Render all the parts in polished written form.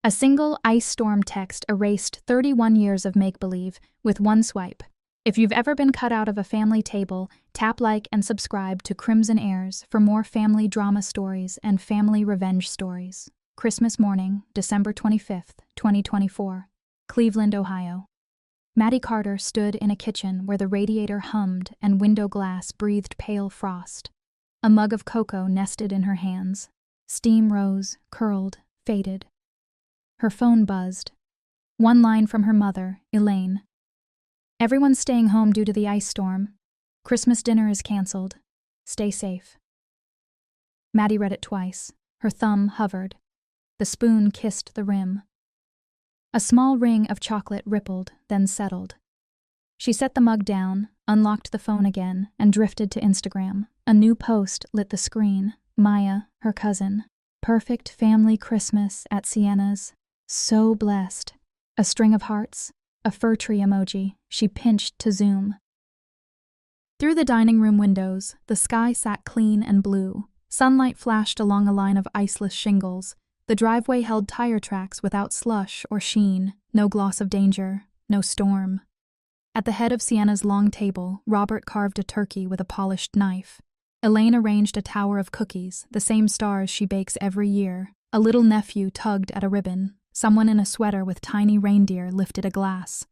A single ice storm text erased 31 years of make-believe with one swipe. If you've ever been cut out of a family table, tap like and subscribe to Crimson Heirs for more family drama stories and family revenge stories. Christmas morning, December 25th, 2024. Cleveland, Ohio. Maddie Carter stood in a kitchen where the radiator hummed and window glass breathed pale frost. A mug of cocoa nested in her hands. Steam rose, curled, faded. Her phone buzzed. One line from her mother, Elaine. "Everyone's staying home due to the ice storm. Christmas dinner is canceled. Stay safe." Maddie read it twice. Her thumb hovered. The spoon kissed the rim. A small ring of chocolate rippled, then settled. She set the mug down, unlocked the phone again, and drifted to Instagram. A new post lit the screen. Maya, her cousin. "Perfect family Christmas at Sienna's. So blessed." A string of hearts. A fir tree emoji. She pinched to zoom. Through the dining room windows, the sky sat clean and blue. Sunlight flashed along a line of iceless shingles. The driveway held tire tracks without slush or sheen. No gloss of danger. No storm. At the head of Sienna's long table, Robert carved a turkey with a polished knife. Elaine arranged a tower of cookies, the same stars she bakes every year. A little nephew tugged at a ribbon. Someone in a sweater with tiny reindeer lifted a glass.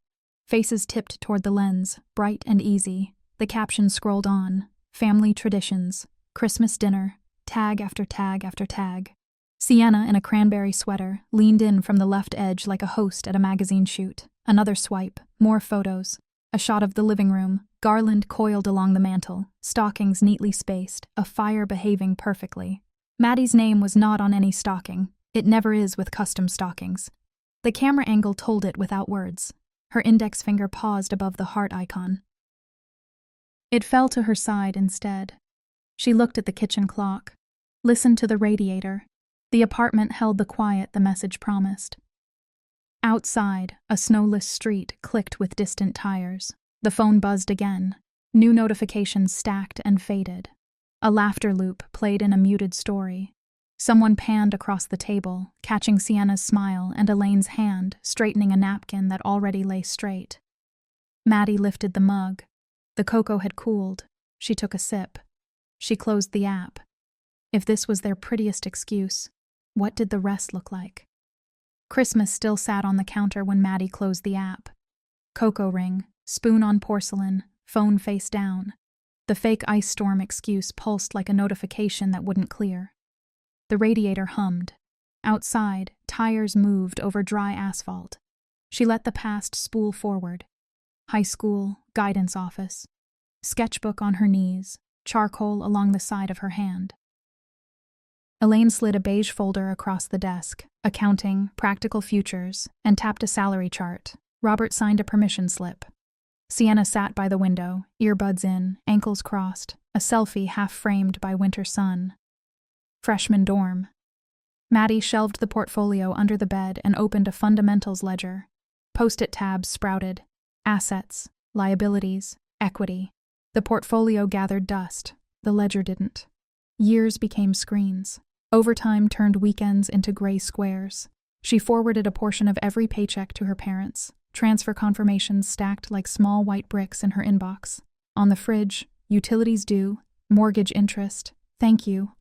Faces tipped toward the lens, bright and easy. The caption scrolled on. Family traditions. Christmas dinner. Tag after tag after tag. Sienna, in a cranberry sweater, leaned in from the left edge like a host at a magazine shoot. Another swipe. More photos. A shot of the living room. Garland coiled along the mantel. Stockings neatly spaced. A fire behaving perfectly. Maddie's name was not on any stocking. It never is with custom stockings. The camera angle told it without words. Her index finger paused above the heart icon. It fell to her side instead. She looked at the kitchen clock, listened to the radiator. The apartment held the quiet the message promised. Outside, a snowless street clicked with distant tires. The phone buzzed again. New notifications stacked and faded. A laughter loop played in a muted story. Someone panned across the table, catching Sienna's smile and Elaine's hand, straightening a napkin that already lay straight. Maddie lifted the mug. The cocoa had cooled. She took a sip. She closed the app. If this was their prettiest excuse, what did the rest look like? Christmas still sat on the counter when Maddie closed the app. Cocoa ring, spoon on porcelain, phone face down. The fake ice storm excuse pulsed like a notification that wouldn't clear. The radiator hummed. Outside, tires moved over dry asphalt. She let the past spool forward. High school, guidance office. Sketchbook on her knees, charcoal along the side of her hand. Elaine slid a beige folder across the desk, accounting, practical futures, and tapped a salary chart. Robert signed a permission slip. Sienna sat by the window, earbuds in, ankles crossed, a selfie half-framed by winter sun. Freshman dorm. Maddie shelved the portfolio under the bed and opened a fundamentals ledger. Post-it tabs sprouted. Assets, liabilities, equity. The portfolio gathered dust. The ledger didn't. Years became screens. Overtime turned weekends into gray squares. She forwarded a portion of every paycheck to her parents. Transfer confirmations stacked like small white bricks in her inbox. On the fridge, utilities due, mortgage interest, thank you.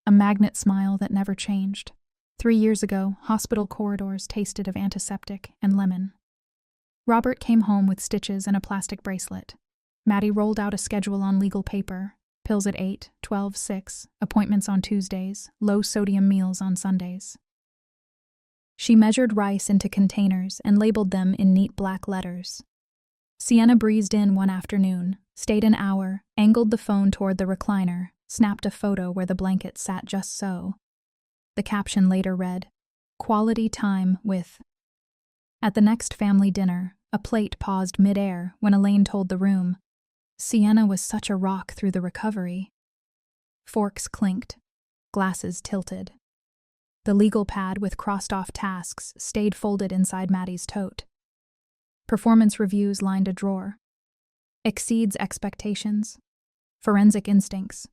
A magnet smile that never changed. 3 years ago, hospital corridors tasted of antiseptic and lemon. Robert came home with stitches and a plastic bracelet. Maddie rolled out a schedule on legal paper. Pills at 8, 12, 6, appointments on Tuesdays, low-sodium meals on Sundays. She measured rice into containers and labeled them in neat black letters. Sienna breezed in one afternoon, stayed an hour, angled the phone toward the recliner, snapped a photo where the blanket sat just so. The caption later read, "Quality time with." At the next family dinner, a plate paused mid-air when Elaine told the room, Sienna was such a rock through the recovery. Forks clinked, glasses tilted. The legal pad with crossed-off tasks stayed folded inside Maddie's tote. Performance reviews lined a drawer. Exceeds expectations. Forensic instincts.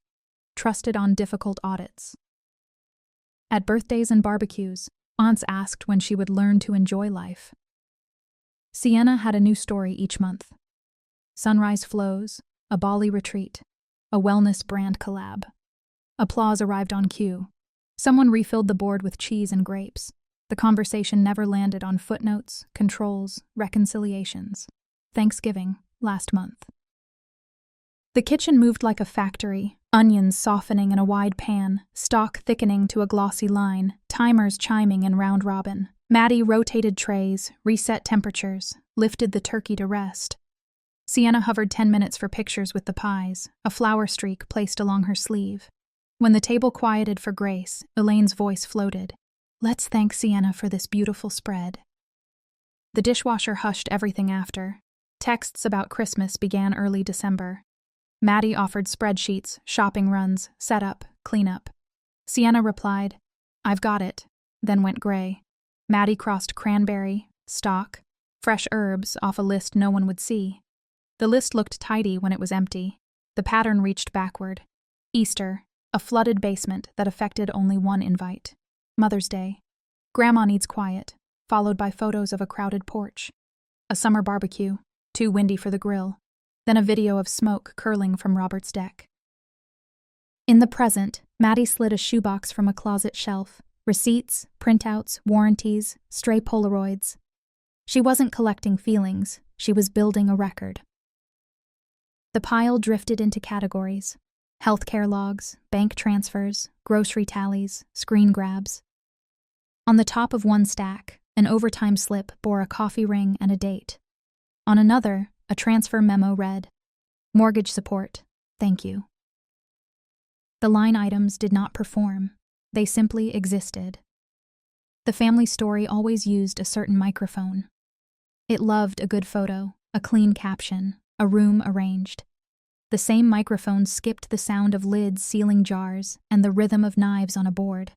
Trusted on difficult audits. At birthdays and barbecues, Aunts asked when she would learn to enjoy life. Sienna had a new story each month. Sunrise flows, a Bali retreat, a wellness brand collab. Applause arrived on cue. Someone refilled the board with cheese and grapes. The conversation never landed on footnotes, controls, reconciliations. Thanksgiving, last month. The kitchen moved like a factory, onions softening in a wide pan, stock thickening to a glossy line, timers chiming in round robin. Maddie rotated trays, reset temperatures, lifted the turkey to rest. Sienna hovered 10 minutes for pictures with the pies, a flower streak placed along her sleeve. When the table quieted for grace, Elaine's voice floated. "Let's thank Sienna for this beautiful spread." The dishwasher hushed everything after. Texts about Christmas began early December. Maddie offered spreadsheets, shopping runs, setup, cleanup. Sienna replied, "I've got it," then went gray. Maddie crossed cranberry, stock, fresh herbs off a list no one would see. The list looked tidy when it was empty. The pattern reached backward. Easter, a flooded basement that affected only one invite. Mother's Day, Grandma needs quiet, followed by photos of a crowded porch. A summer barbecue, too windy for the grill. Then a video of smoke curling from Robert's deck. In the present, Maddie slid a shoebox from a closet shelf. Receipts, printouts, warranties, stray Polaroids. She wasn't collecting feelings, she was building a record. The pile drifted into categories: healthcare logs, bank transfers, grocery tallies, screen grabs. On the top of one stack, an overtime slip bore a coffee ring and a date. On another, a transfer memo read, "Mortgage support, thank you." The line items did not perform. They simply existed. The family story always used a certain microphone. It loved a good photo, a clean caption, a room arranged. The same microphone skipped the sound of lids sealing jars and the rhythm of knives on a board.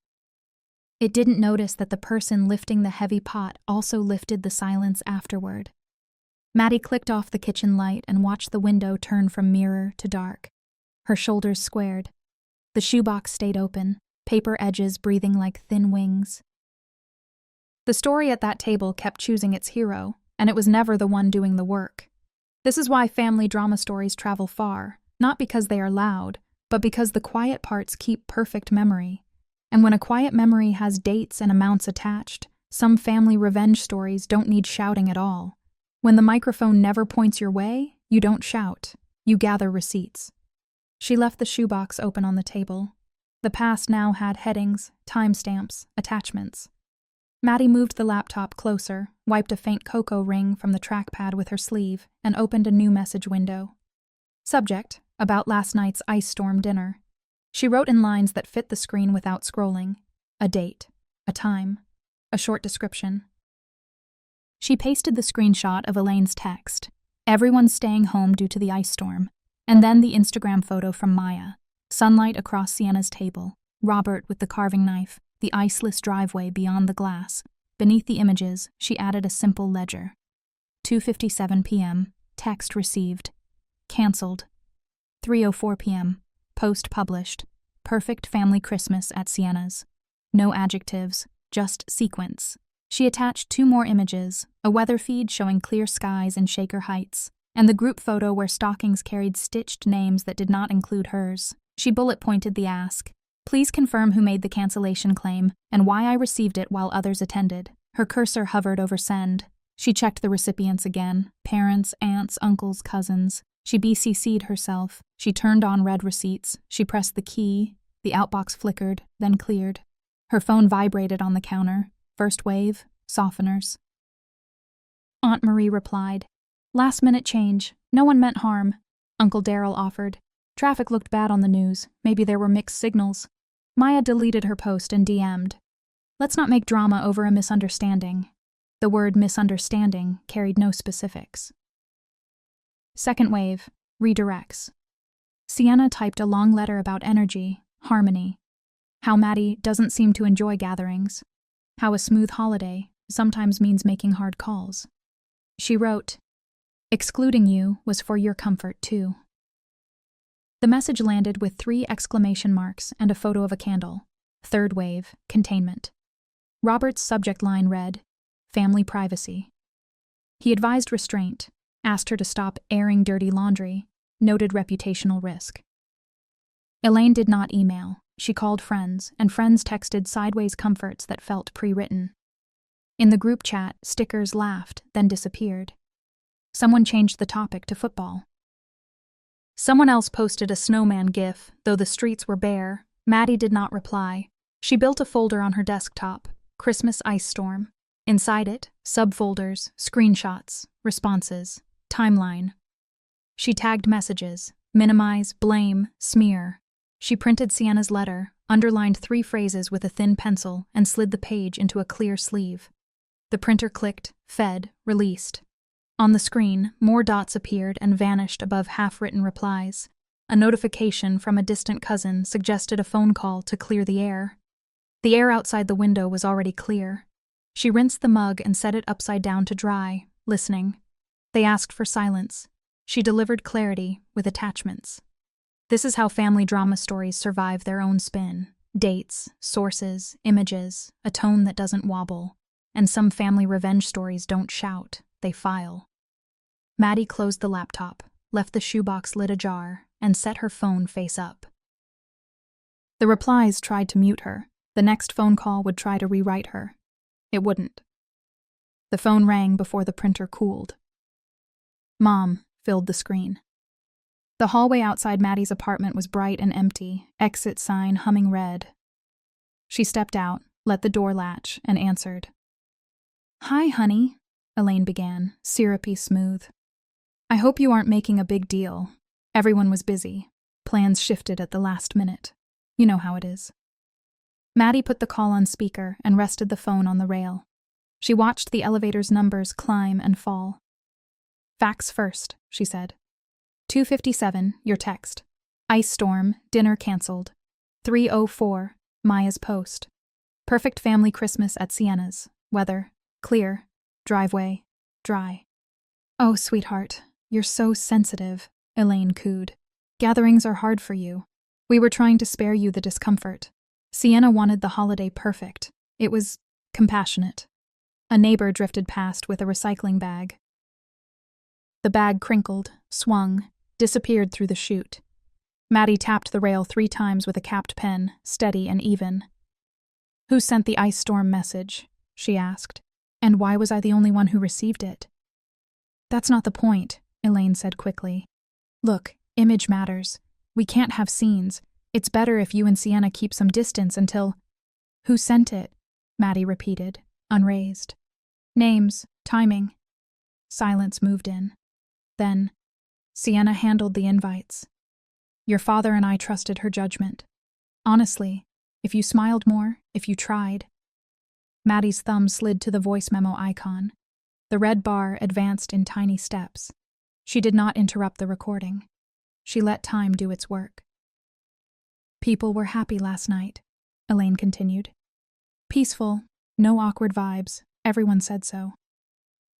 It didn't notice that the person lifting the heavy pot also lifted the silence afterward. Maddie clicked off the kitchen light and watched the window turn from mirror to dark. Her shoulders squared. The shoebox stayed open, paper edges breathing like thin wings. The story at that table kept choosing its hero, and it was never the one doing the work. This is why family drama stories travel far, not because they are loud, but because the quiet parts keep perfect memory. And when a quiet memory has dates and amounts attached, some family revenge stories don't need shouting at all. When the microphone never points your way, you don't shout. You gather receipts. She left the shoebox open on the table. The past now had headings, timestamps, attachments. Maddie moved the laptop closer, wiped a faint cocoa ring from the trackpad with her sleeve, and opened a new message window. Subject, about last night's ice storm dinner. She wrote in lines that fit the screen without scrolling. A date, a time, a short description. She pasted the screenshot of Elaine's text, "Everyone's staying home due to the ice storm," and then the Instagram photo from Maya, sunlight across Sienna's table, Robert with the carving knife, the iceless driveway beyond the glass. Beneath the images, she added a simple ledger. 2:57 p.m., text received. Cancelled. 3:04 p.m., post published. Perfect family Christmas at Sienna's. No adjectives, just sequence. She attached 2 more images, a weather feed showing clear skies and Shaker Heights, and the group photo where stockings carried stitched names that did not include hers. She bullet-pointed the ask. "Please confirm who made the cancellation claim and why I received it while others attended." Her cursor hovered over send. She checked the recipients again, parents, aunts, uncles, cousins. She BCC'd herself. She turned on read receipts. She pressed the key. The outbox flickered, then cleared. Her phone vibrated on the counter. First wave, softeners. Aunt Marie replied, "Last-minute change. No one meant harm." Uncle Darrell offered, "Traffic looked bad on the news. Maybe there were mixed signals." Maya deleted her post and DM'd, "Let's not make drama over a misunderstanding." The word misunderstanding carried no specifics. Second wave, redirects. Sienna typed a long letter about energy, harmony, how Maddie doesn't seem to enjoy gatherings, how a smooth holiday sometimes means making hard calls. She wrote, "Excluding you was for your comfort too." The message landed with 3 exclamation marks and a photo of a candle. Third wave, containment. Robert's subject line read, "Family privacy." He advised restraint, asked her to stop airing dirty laundry, noted reputational risk. Elaine did not email. She called friends, and friends texted sideways comforts that felt pre-written. In the group chat, stickers laughed, then disappeared. Someone changed the topic to football. Someone else posted a snowman gif, though the streets were bare. Maddie did not reply. She built a folder on her desktop, Christmas Ice Storm. Inside it, subfolders, screenshots, responses, timeline. She tagged messages, minimize, blame, smear. She printed Sienna's letter, underlined 3 phrases with a thin pencil, and slid the page into a clear sleeve. The printer clicked, fed, released. On the screen, more dots appeared and vanished above half-written replies. A notification from a distant cousin suggested a phone call to clear the air. The air outside the window was already clear. She rinsed the mug and set it upside down to dry, listening. They asked for silence. She delivered clarity with attachments. This is how family drama stories survive their own spin. Dates, sources, images, a tone that doesn't wobble. And some family revenge stories don't shout, they file. Maddie closed the laptop, left the shoebox lid ajar, and set her phone face up. The replies tried to mute her. The next phone call would try to rewrite her. It wouldn't. The phone rang before the printer cooled. Mom filled the screen. The hallway outside Maddie's apartment was bright and empty, exit sign humming red. She stepped out, let the door latch, and answered. "Hi, honey," Elaine began, syrupy smooth. "I hope you aren't making a big deal. Everyone was busy. Plans shifted at the last minute. You know how it is." Maddie put the call on speaker and rested the phone on the rail. She watched the elevator's numbers climb and fall. "Facts first," she said. 2:57, your text. Ice storm, dinner canceled. 3:04, Maya's post. Perfect family Christmas at Sienna's. Weather, clear. Driveway, dry. "Oh, sweetheart, you're so sensitive," Elaine cooed. "Gatherings are hard for you. We were trying to spare you the discomfort. Sienna wanted the holiday perfect. It was compassionate." A neighbor drifted past with a recycling bag. The bag crinkled, swung, disappeared through the chute. Maddie tapped the rail 3 times with a capped pen, steady and even. "Who sent the ice storm message?" she asked. "And why was I the only one who received it?" "That's not the point," Elaine said quickly. "Look, image matters. We can't have scenes. It's better if you and Sienna keep some distance until—" "Who sent it?" Maddie repeated, unraised. "Names, timing." Silence moved in. Then, "Sienna handled the invites. Your father and I trusted her judgment. Honestly, if you smiled more, if you tried." Maddie's thumb slid to the voice memo icon. The red bar advanced in tiny steps. She did not interrupt the recording. She let time do its work. "People were happy last night," Elaine continued. "Peaceful, no awkward vibes, everyone said so."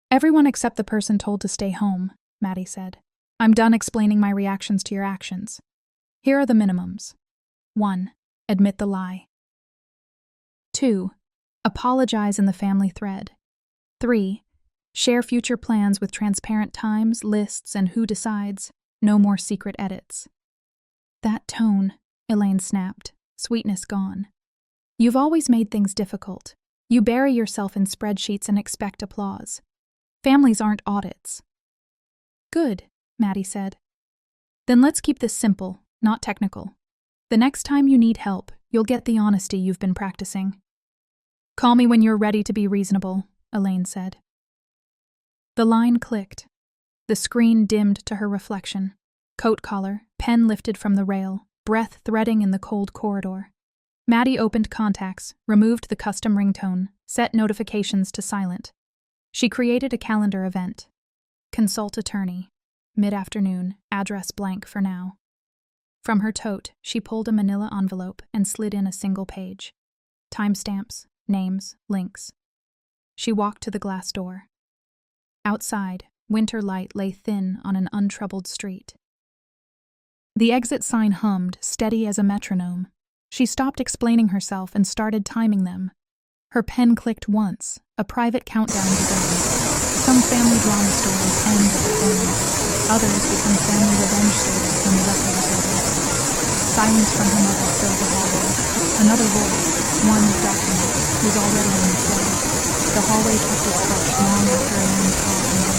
"Everyone except the person told to stay home," Maddie said. "I'm done explaining my reactions to your actions. Here are the minimums. 1. Admit the lie. 2. Apologize in the family thread. 3. Share future plans with transparent times, lists, and who decides. No more secret edits." "That tone," Elaine snapped, sweetness gone. "You've always made things difficult. You bury yourself in spreadsheets and expect applause. Families aren't audits." "Good," Maddie said. "Then let's keep this simple, not technical. The next time you need help, you'll get the honesty you've been practicing." "Call me when you're ready to be reasonable," Elaine said. The line clicked. The screen dimmed to her reflection. Coat collar, pen lifted from the rail, breath threading in the cold corridor. Maddie opened contacts, removed the custom ringtone, set notifications to silent. She created a calendar event. Consult attorney. Mid-afternoon, address blank for now. From her tote, she pulled a manila envelope and slid in a single page. Timestamps, names, links. She walked to the glass door. Outside, winter light lay thin on an untroubled street. The exit sign hummed, steady as a metronome. She stopped explaining herself and started timing them. Her pen clicked once. A private countdown began. Some family drama stories end at the phone. Others become family revenge stories when the record is over. Silence from her mother filled the hallway. Another voice, one document, was already on its way. The hallway kept its hush long after a long call ended.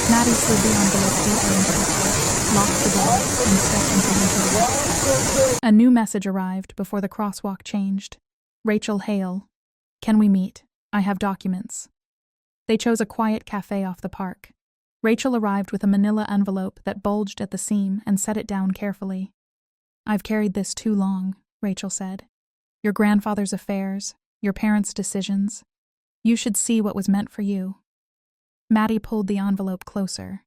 Maddie slid the envelope deeper into her purse, locked the door, and stepped into the interior. A new message arrived before the crosswalk changed. Rachel Hale. Can we meet? I have documents. They chose a quiet cafe off the park. Rachel arrived with a manila envelope that bulged at the seam and set it down carefully. I've carried this too long, Rachel said. Your grandfather's affairs, your parents' decisions. You should see what was meant for you. Maddie pulled the envelope closer.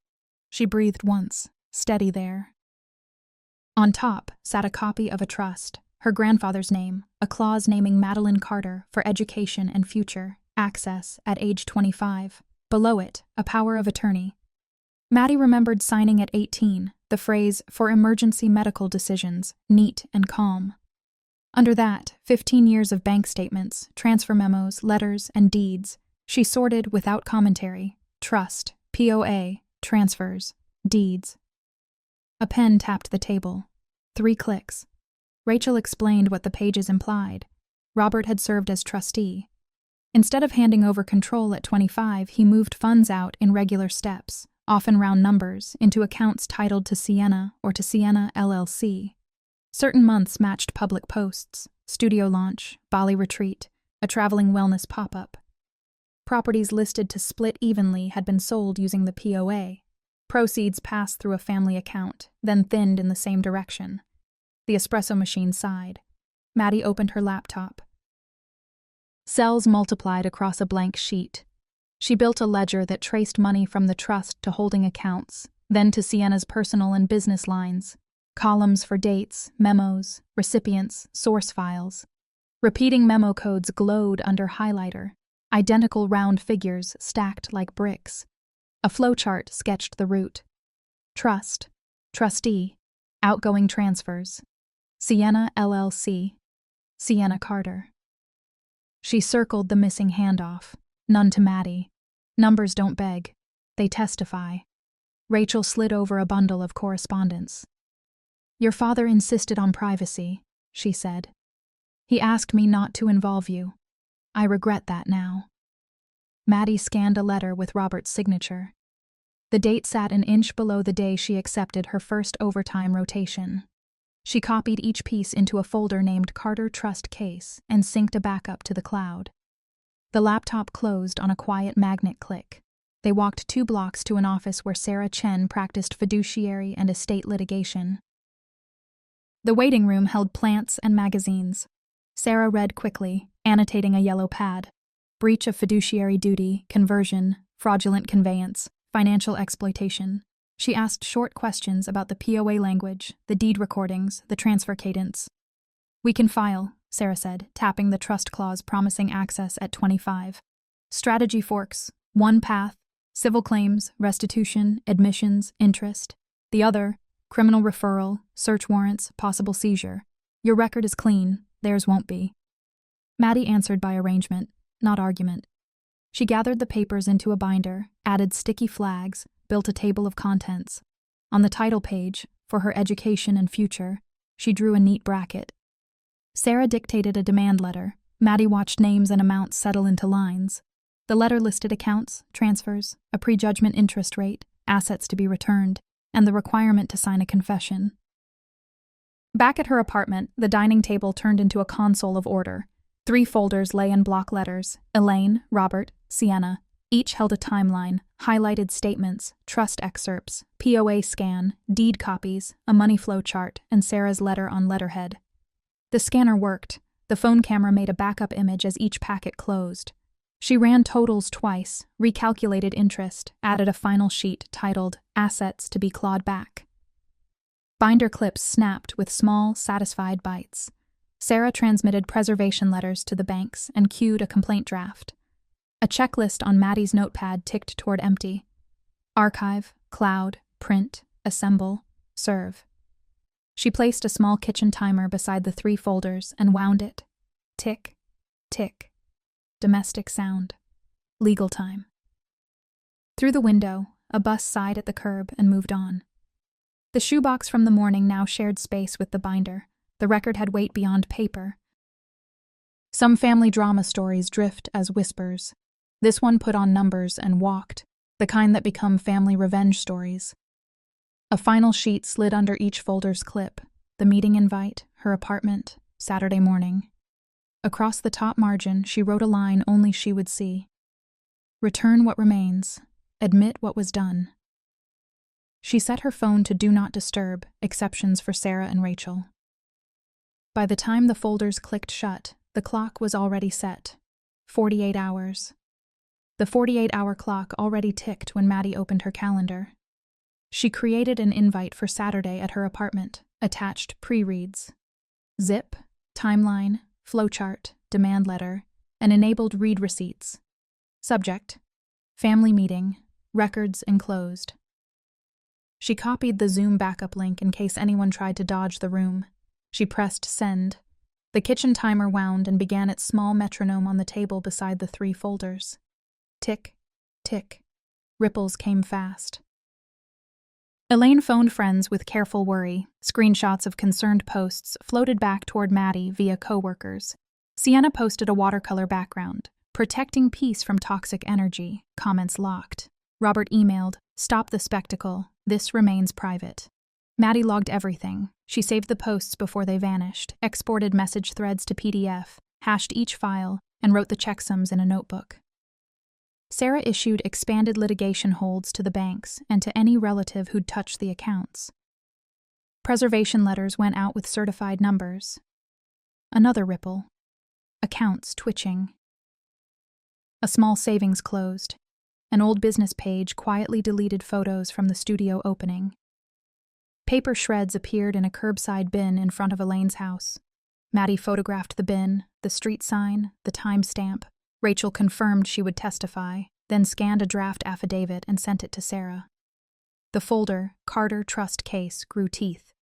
She breathed once, steady there. On top sat a copy of a trust, her grandfather's name, a clause naming Madeline Carter for education and future access at age 25. Below it, a power of attorney. Maddie remembered signing at 18, the phrase, for emergency medical decisions, neat and calm. Under that, 15 years of bank statements, transfer memos, letters, and deeds. She sorted without commentary. Trust, POA, transfers, deeds. A pen tapped the table. 3 clicks. Rachel explained what the pages implied. Robert had served as trustee. Instead of handing over control at 25, he moved funds out in regular steps, often round numbers, into accounts titled to Sienna or to Sienna LLC. Certain months matched public posts, studio launch, Bali retreat, a traveling wellness pop-up. Properties listed to split evenly had been sold using the POA. Proceeds passed through a family account, then thinned in the same direction. The espresso machine sighed. Maddie opened her laptop. Cells multiplied across a blank sheet. She built a ledger that traced money from the trust to holding accounts, then to Sienna's personal and business lines. Columns for dates, memos, recipients, source files. Repeating memo codes glowed under highlighter, identical round figures stacked like bricks. A flowchart sketched the route. Trust, trustee, outgoing transfers, Sienna LLC, Sienna Carter. She circled the missing handoff, none to Maddie. Numbers don't beg, they testify. Rachel slid over a bundle of correspondence. Your father insisted on privacy, she said. He asked me not to involve you. I regret that now. Maddie scanned a letter with Robert's signature. The date sat an inch below the day she accepted her first overtime rotation. She copied each piece into a folder named Carter Trust Case and synced a backup to the cloud. The laptop closed on a quiet magnet click. They walked 2 blocks to an office where Sarah Chen practiced fiduciary and estate litigation. The waiting room held plants and magazines. Sarah read quickly, annotating a yellow pad. Breach of fiduciary duty, conversion, fraudulent conveyance, financial exploitation. She asked short questions about the POA language, the deed recordings, the transfer cadence. We can file, Sarah said, tapping the trust clause promising access at 25. Strategy forks. One path, civil claims, restitution, admissions, interest. The other, criminal referral, search warrants, possible seizure. Your record is clean, theirs won't be. Maddie answered by arrangement, not argument. She gathered the papers into a binder, added sticky flags, built a table of contents. On the title page, for her education and future, she drew a neat bracket. Sarah dictated a demand letter. Maddie watched names and amounts settle into lines. The letter listed accounts, transfers, a prejudgment interest rate, assets to be returned, and the requirement to sign a confession. Back at her apartment, the dining table turned into a console of order. 3 folders lay in block letters: Elaine, Robert, Sienna. Each held a timeline, highlighted statements, trust excerpts, POA scan, deed copies, a money flow chart, and Sarah's letter on letterhead. The scanner worked. The phone camera made a backup image as each packet closed. She ran totals twice, recalculated interest, added a final sheet titled Assets to be Clawed Back. Binder clips snapped with small, satisfied bites. Sarah transmitted preservation letters to the banks and queued a complaint draft. A checklist on Maddie's notepad ticked toward empty. Archive, cloud, print, assemble, serve. She placed a small kitchen timer beside the 3 folders and wound it. Tick, tick, domestic sound. Legal time. Through the window, a bus sighed at the curb and moved on. The shoebox from the morning now shared space with the binder. The record had weight beyond paper. Some family drama stories drift as whispers. This one put on numbers and walked, the kind that become family revenge stories. A final sheet slid under each folder's clip: the meeting invite, her apartment, Saturday morning. Across the top margin, she wrote a line only she would see. Return what remains. Admit what was done. She set her phone to Do Not Disturb, exceptions for Sarah and Rachel. By the time the folders clicked shut, the clock was already set. 48 hours. The 48-hour clock already ticked when Maddie opened her calendar. She created an invite for Saturday at her apartment, attached pre-reads. Zip, timeline, flowchart, demand letter, and enabled read receipts. Subject: family meeting, records enclosed. She copied the Zoom backup link in case anyone tried to dodge the room. She pressed send. The kitchen timer wound and began its small metronome on the table beside the 3 folders. Tick, tick. Ripples came fast. Elaine phoned friends with careful worry. Screenshots of concerned posts floated back toward Maddie via coworkers. Sienna posted a watercolor background. Protecting peace from toxic energy. Comments locked. Robert emailed, "Stop the spectacle. This remains private." Maddie logged everything. She saved the posts before they vanished, exported message threads to PDF, hashed each file, and wrote the checksums in a notebook. Sarah issued expanded litigation holds to the banks and to any relative who'd touched the accounts. Preservation letters went out with certified numbers. Another ripple. Accounts twitching. A small savings closed. An old business page quietly deleted photos from the studio opening. Paper shreds appeared in a curbside bin in front of Elaine's house. Maddie photographed the bin, the street sign, the timestamp. Rachel confirmed she would testify, then scanned a draft affidavit and sent it to Sarah. The folder, Carter Trust Case, grew teeth.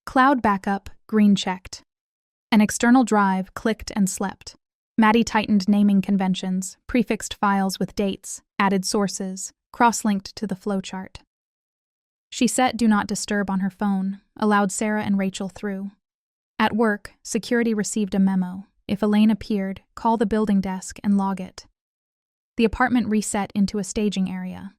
Cloud backup, green checked. An external drive clicked and slept. Maddie tightened naming conventions, prefixed files with dates, added sources, cross-linked to the flowchart. She set Do Not Disturb on her phone, allowed Sarah and Rachel through. At work, security received a memo. If Elaine appeared, call the building desk and log it. The apartment reset into a staging area.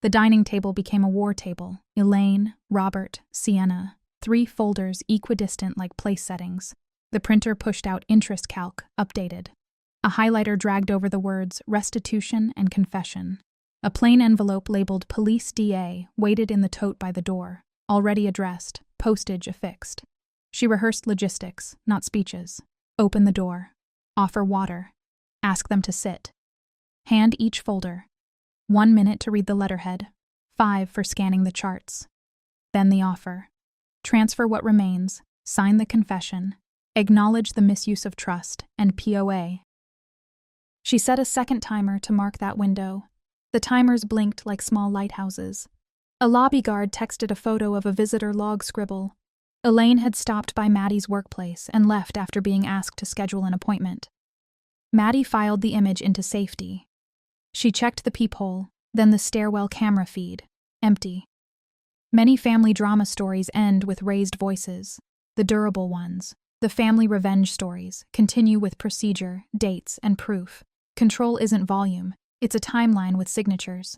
The dining table became a war table. Elaine, Robert, Sienna, 3 folders equidistant like place settings. The printer pushed out interest calc, updated. A highlighter dragged over the words restitution and confession. A plain envelope labeled Police DA waited in the tote by the door, already addressed, postage affixed. She rehearsed logistics, not speeches. Open the door. Offer water. Ask them to sit. Hand each folder. 1 minute to read the letterhead. 5 for scanning the charts. Then the offer. Transfer what remains. Sign the confession. Acknowledge the misuse of trust and POA. She set a second timer to mark that window. The timers blinked like small lighthouses. A lobby guard texted a photo of a visitor log scribble. Elaine had stopped by Maddie's workplace and left after being asked to schedule an appointment. Maddie filed the image into safety. She checked the peephole, then the stairwell camera feed. Empty. Many family drama stories end with raised voices. The durable ones, the family revenge stories, continue with procedure, dates, and proof. Control isn't volume, it's a timeline with signatures.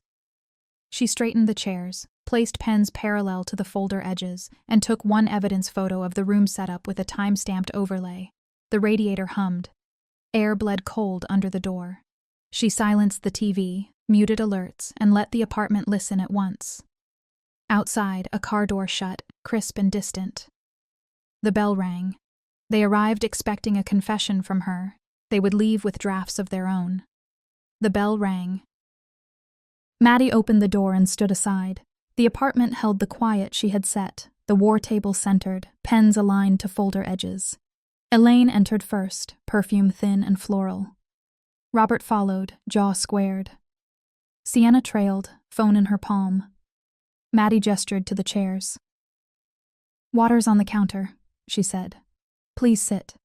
She straightened the chairs, placed pens parallel to the folder edges, and took one evidence photo of the room setup with a time-stamped overlay. The radiator hummed. Air bled cold under the door. She silenced the TV, muted alerts, and let the apartment listen at once. Outside, a car door shut, crisp and distant. The bell rang. They arrived expecting a confession from her. They would leave with drafts of their own. The bell rang. Maddie opened the door and stood aside. The apartment held the quiet she had set, the war table centered, pens aligned to folder edges. Elaine entered first, perfume thin and floral. Robert followed, jaw squared. Sienna trailed, phone in her palm. Maddie gestured to the chairs. "Water's on the counter," she said. "Please sit."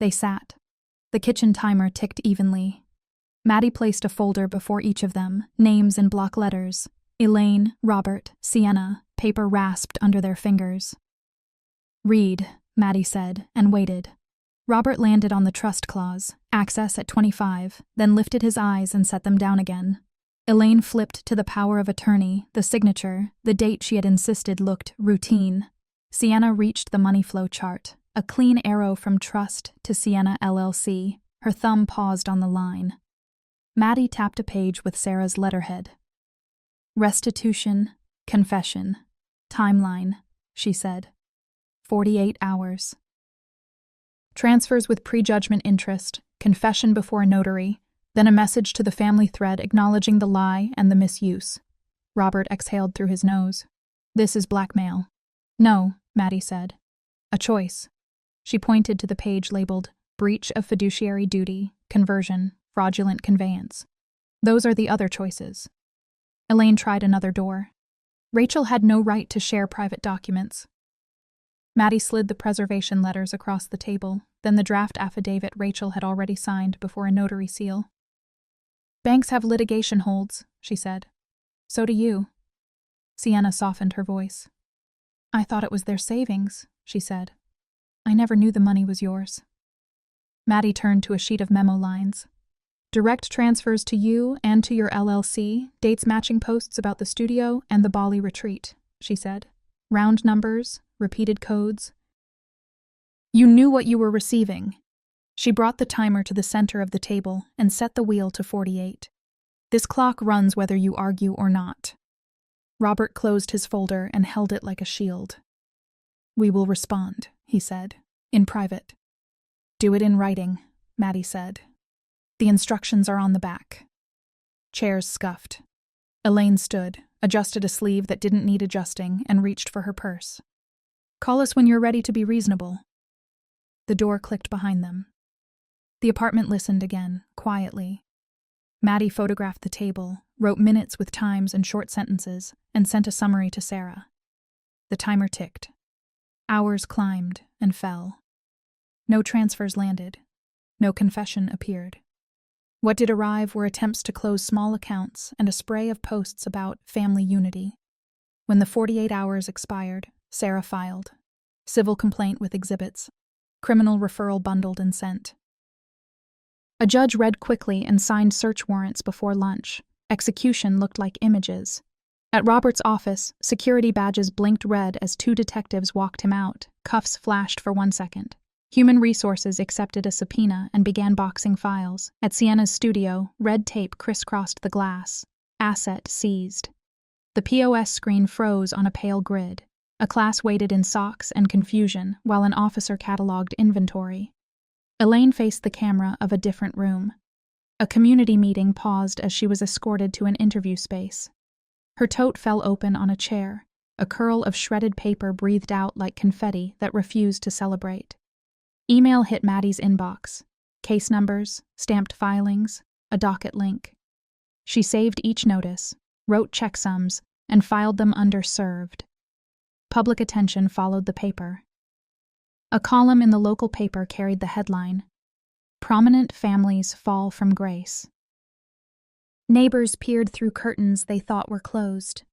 They sat. The kitchen timer ticked evenly. Maddie placed a folder before each of them, names in block letters. Elaine, Robert, Sienna, paper rasped under their fingers. "Read," Maddie said, and waited. Robert landed on the trust clause, access at 25, then lifted his eyes and set them down again. Elaine flipped to the power of attorney, the signature, the date she had insisted looked routine. Sienna reached the money flow chart, a clean arrow from trust to Sienna LLC. Her thumb paused on the line. Maddie tapped a page with Sarah's letterhead. "Restitution, confession, timeline," she said. 48 hours. Transfers with prejudgment interest, confession before a notary, then a message to the family thread acknowledging the lie and the misuse. Robert exhaled through his nose. "This is blackmail." "No," Maddie said. "A choice." She pointed to the page labeled breach of fiduciary duty, conversion, fraudulent conveyance. "Those are the other choices." Elaine tried another door. Rachel had no right to share private documents. Maddie slid the preservation letters across the table, then the draft affidavit Rachel had already signed before a notary seal. "Banks have litigation holds," she said. "So do you." Sienna softened her voice. "I thought it was their savings," she said. "I never knew the money was yours." Maddie turned to a sheet of memo lines. "Direct transfers to you and to your LLC, dates matching posts about the studio and the Bali retreat," she said. "Round numbers, repeated codes. You knew what you were receiving." She brought the timer to the center of the table and set the wheel to 48. "This clock runs whether you argue or not." Robert closed his folder and held it like a shield. "We will respond," he said, "in private." "Do it in writing," Maddie said. "The instructions are on the back." Chairs scuffed. Elaine stood, adjusted a sleeve that didn't need adjusting, and reached for her purse. "Call us when you're ready to be reasonable." The door clicked behind them. The apartment listened again, quietly. Maddie photographed the table, wrote minutes with times and short sentences, and sent a summary to Sarah. The timer ticked. Hours climbed and fell. No transfers landed. No confession appeared. What did arrive were attempts to close small accounts and a spray of posts about family unity. When the 48 hours expired, Sarah filed. Civil complaint with exhibits. Criminal referral bundled and sent. A judge read quickly and signed search warrants before lunch. Execution looked like images. At Robert's office, security badges blinked red as 2 detectives walked him out. Cuffs flashed for 1 second. Human Resources accepted a subpoena and began boxing files. At Sienna's studio, red tape crisscrossed the glass. Asset seized. The POS screen froze on a pale grid. A class waited in socks and confusion while an officer cataloged inventory. Elaine faced the camera of a different room. A community meeting paused as she was escorted to an interview space. Her tote fell open on a chair. A curl of shredded paper breathed out like confetti that refused to celebrate. Email hit Maddie's inbox. Case numbers, stamped filings, a docket link. She saved each notice, wrote checksums, and filed them under served. Public attention followed the paper. A column in the local paper carried the headline, "Prominent Families Fall from Grace." Neighbors peered through curtains they thought were closed.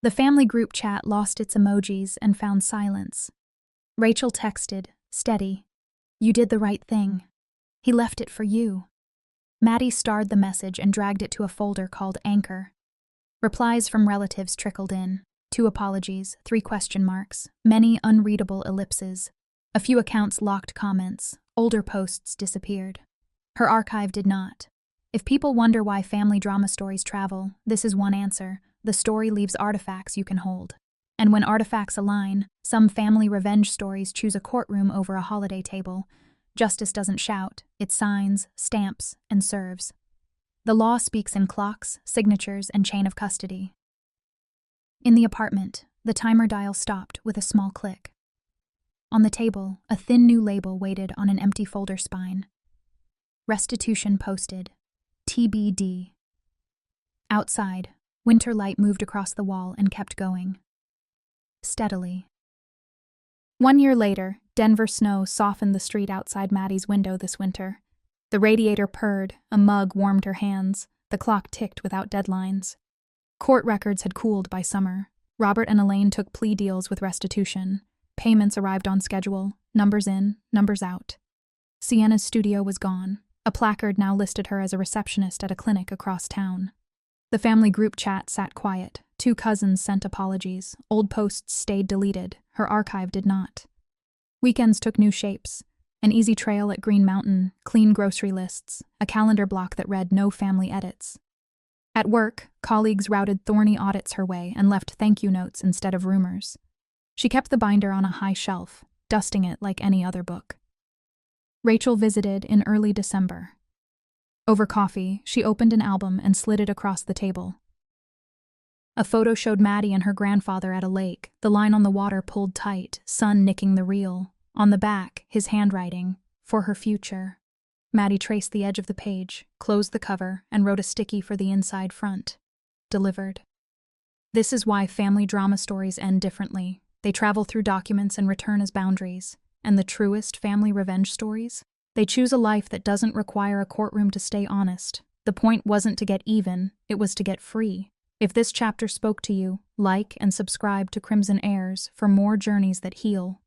The family group chat lost its emojis and found silence. Rachel texted, steady, "You did the right thing. He left it for you." Maddie starred the message and dragged it to a folder called Anchor. Replies from relatives trickled in. 2 apologies, 3 question marks, many unreadable ellipses. A few accounts locked comments. Older posts disappeared. Her archive did not. If people wonder why family drama stories travel, this is one answer. The story leaves artifacts you can hold. And when artifacts align, some family revenge stories choose a courtroom over a holiday table. Justice doesn't shout, it signs, stamps, and serves. The law speaks in clocks, signatures, and chain of custody. In the apartment, the timer dial stopped with a small click. On the table, a thin new label waited on an empty folder spine. Restitution posted. TBD. Outside, winter light moved across the wall and kept going. Steadily. 1 year later, Denver snow softened the street outside Maddie's window this winter. The radiator purred, a mug warmed her hands, the clock ticked without deadlines. Court records had cooled by summer. Robert and Elaine took plea deals with restitution. Payments arrived on schedule, numbers in, numbers out. Sienna's studio was gone. A placard now listed her as a receptionist at a clinic across town. The family group chat sat quiet. 2 cousins sent apologies. Old posts stayed deleted. Her archive did not. Weekends took new shapes. An easy trail at Green Mountain, clean grocery lists, a calendar block that read no family edits. At work, colleagues routed thorny audits her way and left thank you notes instead of rumors. She kept the binder on a high shelf, dusting it like any other book. Rachel visited in early December. Over coffee, she opened an album and slid it across the table. A photo showed Maddie and her grandfather at a lake, the line on the water pulled tight, sun nicking the reel. On the back, his handwriting, "For her future." Maddie traced the edge of the page, closed the cover, and wrote a sticky for the inside front. Delivered. This is why family drama stories end differently. They travel through documents and return as boundaries. And the truest family revenge stories? They choose a life that doesn't require a courtroom to stay honest. The point wasn't to get even, it was to get free. If this chapter spoke to you, like and subscribe to Crimson Heirs for more journeys that heal.